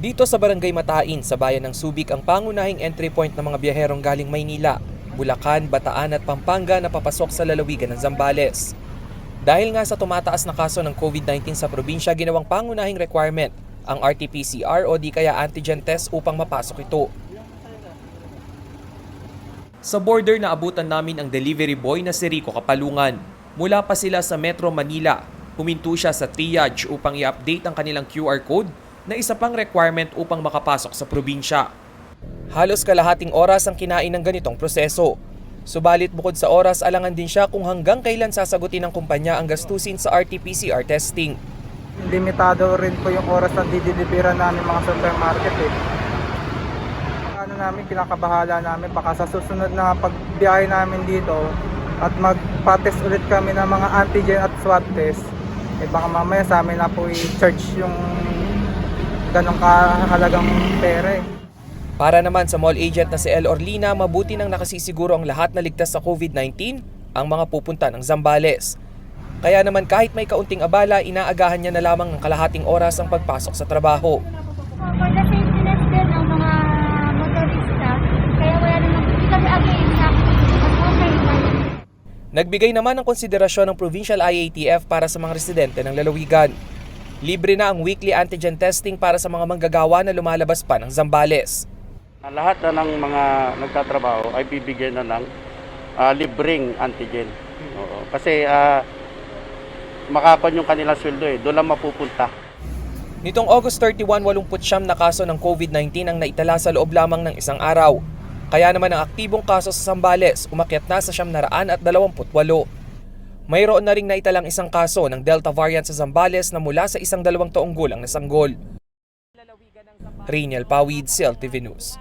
Dito sa Barangay Matain sa bayan ng Subic ang pangunahing entry point ng mga biyaherong galing Maynila, Bulacan, Bataan at Pampanga na papasok sa lalawigan ng Zambales. Dahil nga sa tumataas na kaso ng COVID-19 sa probinsya, ginawang pangunahing requirement ang RT-PCR o di kaya antigen test upang mapasok ito. Sa border naabutan namin ang delivery boy na si Rico Kapalungan. Mula pa sila sa Metro Manila, huminto siya sa triage upang i-update ang kanilang QR code na isa pang requirement upang makapasok sa probinsya. Halos kalahating oras ang kinain ng ganitong proseso. Subalit bukod sa oras, alangan din siya kung hanggang kailan sasagutin ng kumpanya ang gastusin sa RT-PCR testing. Limitado rin po yung oras na dideliveran namin mga supermarket pinakabahala namin baka sa susunod na pagbiyahe namin dito at magpa-test ulit kami ng mga antigen at swab test, baka mamaya sa amin na po i-charge yung ganong kahalagang pera. Para naman sa mall agent na si El Orlina, mabuti nang nakasisiguro ang lahat na ligtas sa COVID-19 ang mga pupunta ng Zambales. Kaya naman kahit may kaunting abala, inaagahan niya na lamang ng kalahating oras ang pagpasok sa trabaho. For the safetyness din ng mga motorista, kaya wala naman kami again na mas okay. Nagbigay naman ng konsiderasyon ng Provincial IATF para sa mga residente ng lalawigan. Libre na ang weekly antigen testing para sa mga manggagawa na lumalabas pa ng Zambales. Lahat na ng mga nagtatrabaho ay bibigyan na ng libreng antigen. Oo. Kasi makakon yung kanilang sweldo doon lang mapupunta. Nitong August 31, 89 na kaso ng COVID-19 ang naitala sa loob lamang ng isang araw. Kaya naman ang aktibong kaso sa Zambales umakyat na sa 928. Mayroon na ring naitalang isang kaso ng Delta variant sa Zambales na mula sa isang 2 taong gulang na sanggol. Riniel Pawid, CLTV News.